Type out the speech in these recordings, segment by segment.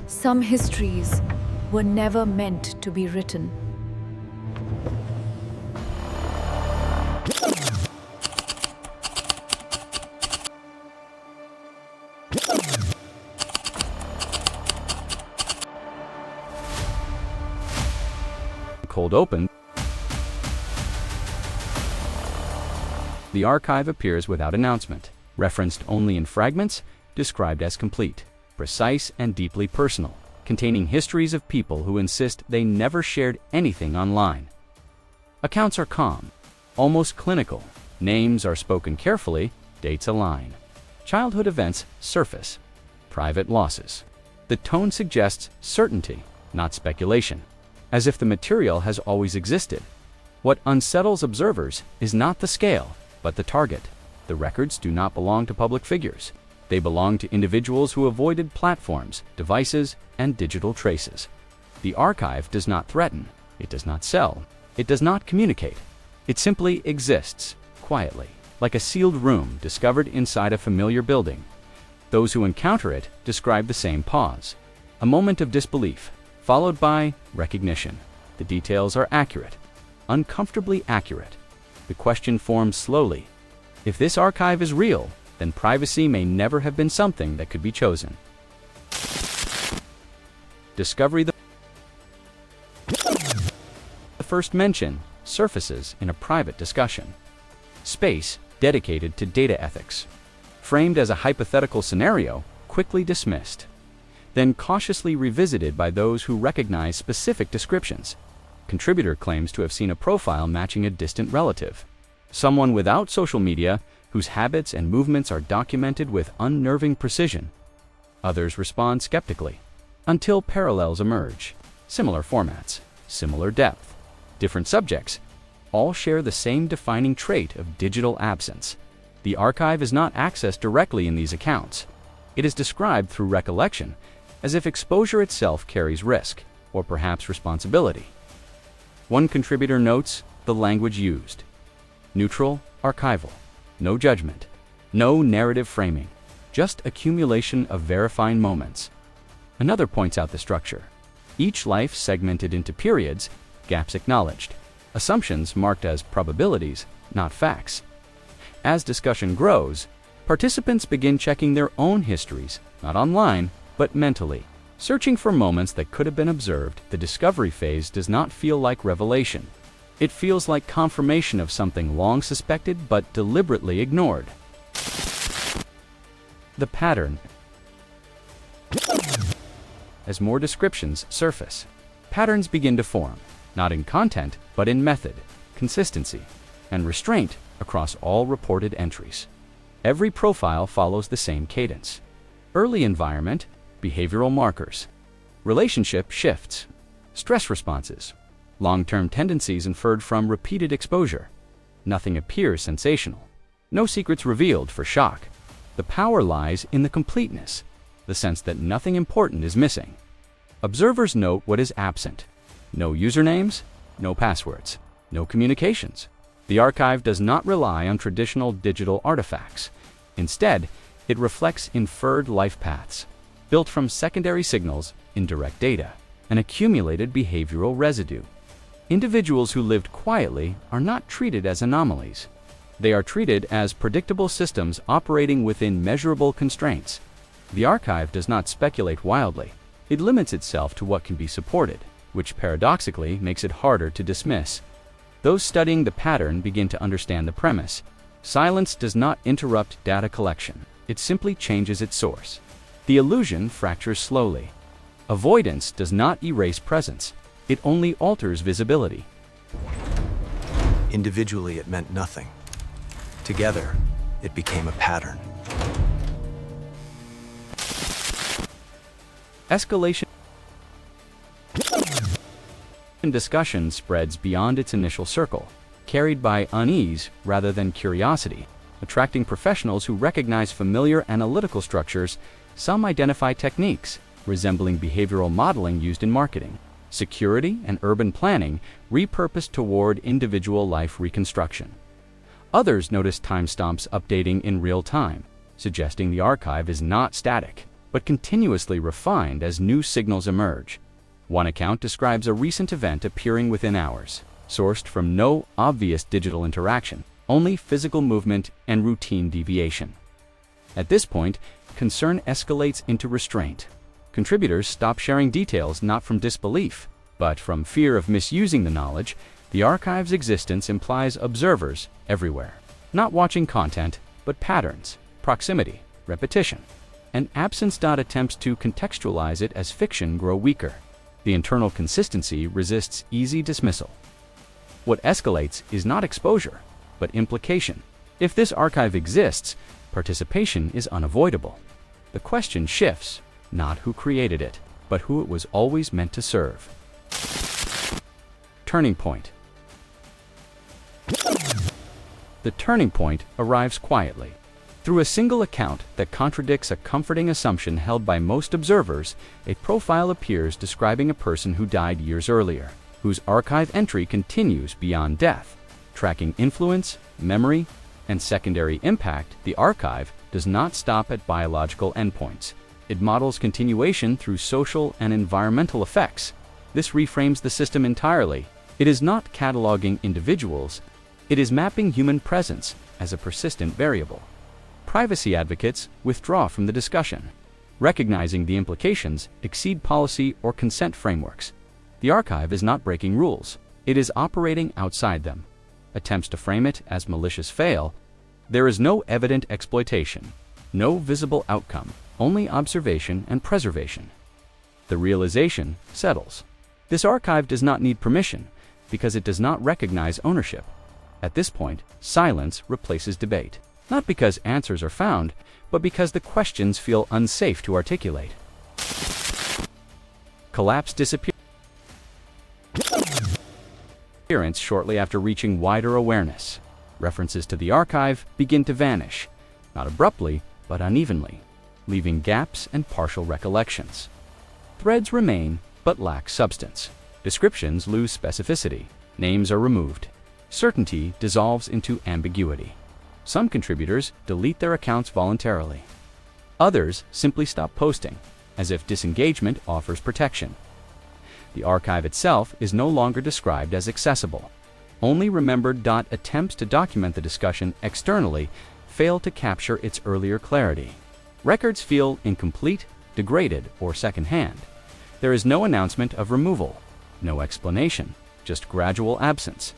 Some histories were never meant to be written. Cold open, the archive appears without announcement, referenced only in fragments, described as complete, precise and deeply personal, containing histories of people who insist they never shared anything online. Accounts are calm, almost clinical. Names are spoken carefully, dates align. Childhood events surface, private losses. The tone suggests certainty, not speculation, as if the material has always existed. What unsettles observers is not the scale, but the target. The records do not belong to public figures. They belong to individuals who avoided platforms, devices, and digital traces. The archive does not threaten, it does not sell, it does not communicate. It simply exists, quietly, like a sealed room discovered inside a familiar building. Those who encounter it describe the same pause, a moment of disbelief, followed by recognition. The details are accurate, uncomfortably accurate. The question forms slowly. If this archive is real, then privacy may never have been something that could be chosen. Discovery. The first mention surfaces in a private discussion. Space dedicated to data ethics. Framed as a hypothetical scenario, quickly dismissed, then cautiously revisited by those who recognize specific descriptions. Contributor claims to have seen a profile matching a distant relative, someone without social media whose habits and movements are documented with unnerving precision. Others respond skeptically, until parallels emerge. Similar formats, similar depth, different subjects, all share the same defining trait of digital absence. The archive is not accessed directly in these accounts. It is described through recollection, as if exposure itself carries risk, or perhaps responsibility. One contributor notes the language used: neutral, archival, no judgment, no narrative framing, just accumulation of verifying moments. Another points out the structure: each life segmented into periods, gaps acknowledged, assumptions marked as probabilities, not facts. As discussion grows, participants begin checking their own histories, not online, but mentally. Searching for moments that could have been observed, the discovery phase does not feel like revelation. It feels like confirmation of something long suspected but deliberately ignored. The pattern. As more descriptions surface, patterns begin to form, not in content, but in method, consistency, and restraint across all reported entries. Every profile follows the same cadence. Early environment, behavioral markers, relationship shifts, stress responses, long-term tendencies inferred from repeated exposure. Nothing appears sensational. No secrets revealed for shock. The power lies in the completeness, the sense that nothing important is missing. Observers note what is absent: no usernames, no passwords, no communications. The archive does not rely on traditional digital artifacts. Instead, it reflects inferred life paths, built from secondary signals, indirect data, and accumulated behavioral residue. Individuals who lived quietly are not treated as anomalies. They are treated as predictable systems operating within measurable constraints. The archive does not speculate wildly. It limits itself to what can be supported, which paradoxically makes it harder to dismiss. Those studying the pattern begin to understand the premise. Silence does not interrupt data collection. It simply changes its source. The illusion fractures slowly. Avoidance does not erase presence. It only alters visibility. Individually, it meant nothing. Together, it became a pattern. Escalation. Discussion spreads beyond its initial circle, carried by unease rather than curiosity, attracting professionals who recognize familiar analytical structures. Some identify techniques resembling behavioral modeling used in marketing, security, and urban planning repurposed toward individual life reconstruction. Others notice timestamps updating in real time, suggesting the archive is not static. but continuously refined as new signals emerge. One account describes a recent event appearing within hours, sourced from no obvious digital interaction, only physical movement and routine deviation. At this point, concern escalates into restraint. Contributors stop sharing details not from disbelief, but from fear of misusing the knowledge. The archive's existence implies observers everywhere, not watching content, but patterns, proximity, repetition, and absence. Attempts to contextualize it as fiction grow weaker. The internal consistency resists easy dismissal. What escalates is not exposure, but implication. If this archive exists, participation is unavoidable. The question shifts, not who created it, but who it was always meant to serve. Turning point. The turning point arrives quietly. Through a single account that contradicts a comforting assumption held by most observers, a profile appears describing a person who died years earlier, whose archive entry continues beyond death, tracking influence, memory, and secondary impact. The archive does not stop at biological endpoints. It models continuation through social and environmental effects. This reframes the system entirely. It is not cataloging individuals, it is mapping human presence as a persistent variable. Privacy advocates withdraw from the discussion, recognizing the implications exceed policy or consent frameworks. The archive is not breaking rules, it is operating outside them. Attempts to frame it as malicious fail. There is no evident exploitation, no visible outcome, only observation and preservation. The realization settles. This archive does not need permission because it does not recognize ownership. At this point, silence replaces debate, not because answers are found, but because the questions feel unsafe to articulate. Collapse disappearance shortly after reaching wider awareness. References to the archive begin to vanish, not abruptly, but unevenly, leaving gaps and partial recollections. Threads remain, but lack substance. Descriptions lose specificity. Names are removed. Certainty dissolves into ambiguity. Some contributors delete their accounts voluntarily. Others simply stop posting, as if disengagement offers protection. The archive itself is no longer described as accessible. Only remembered. Attempts to document the discussion externally fail to capture its earlier clarity. Records feel incomplete, degraded, or secondhand. There is no announcement of removal, no explanation, just gradual absence.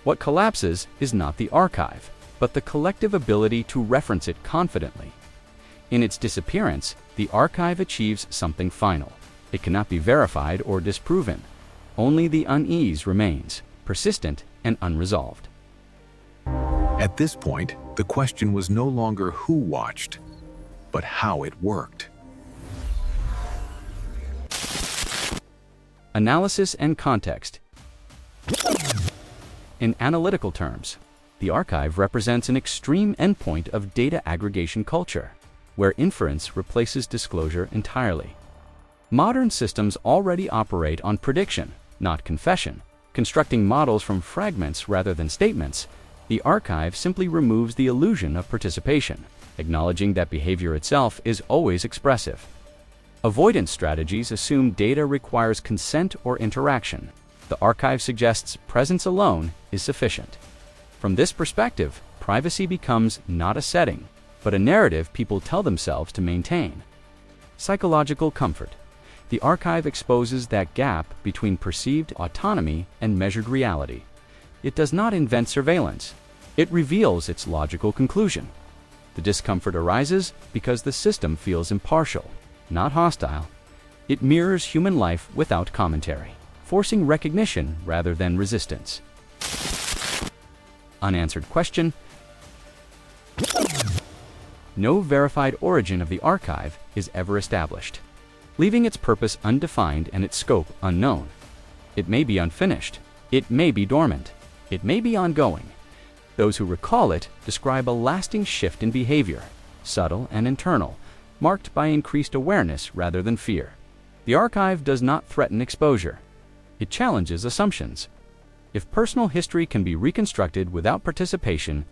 What collapses is not the archive, but the collective ability to reference it confidently. In its disappearance, the archive achieves something final. It cannot be verified or disproven. Only the unease remains, persistent and unresolved. At this point, the question was no longer who watched, but how it worked. Analysis and context. In analytical terms, the archive represents an extreme endpoint of data aggregation culture, where inference replaces disclosure entirely. Modern systems already operate on prediction, not confession. Constructing models from fragments rather than statements, the archive simply removes the illusion of participation, acknowledging that behavior itself is always expressive. Avoidance strategies assume data requires consent or interaction. The archive suggests presence alone is sufficient. From this perspective, privacy becomes not a setting, but a narrative people tell themselves to maintain. Psychological comfort. The archive exposes that gap between perceived autonomy and measured reality. It does not invent surveillance. It reveals its logical conclusion. The discomfort arises because the system feels impartial, not hostile. It mirrors human life without commentary, forcing recognition rather than resistance. Unanswered question. No verified origin of the archive is ever established, leaving its purpose undefined and its scope unknown. It may be unfinished, it may be dormant, it may be ongoing. Those who recall it describe a lasting shift in behavior, subtle and internal, marked by increased awareness rather than fear. The archive does not threaten exposure. It challenges assumptions. If personal history can be reconstructed without participation,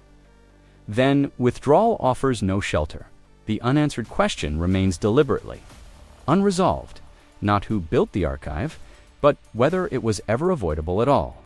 then withdrawal offers no shelter. the unanswered question remains deliberately unresolved, not who built the archive, but whether it was ever avoidable at all.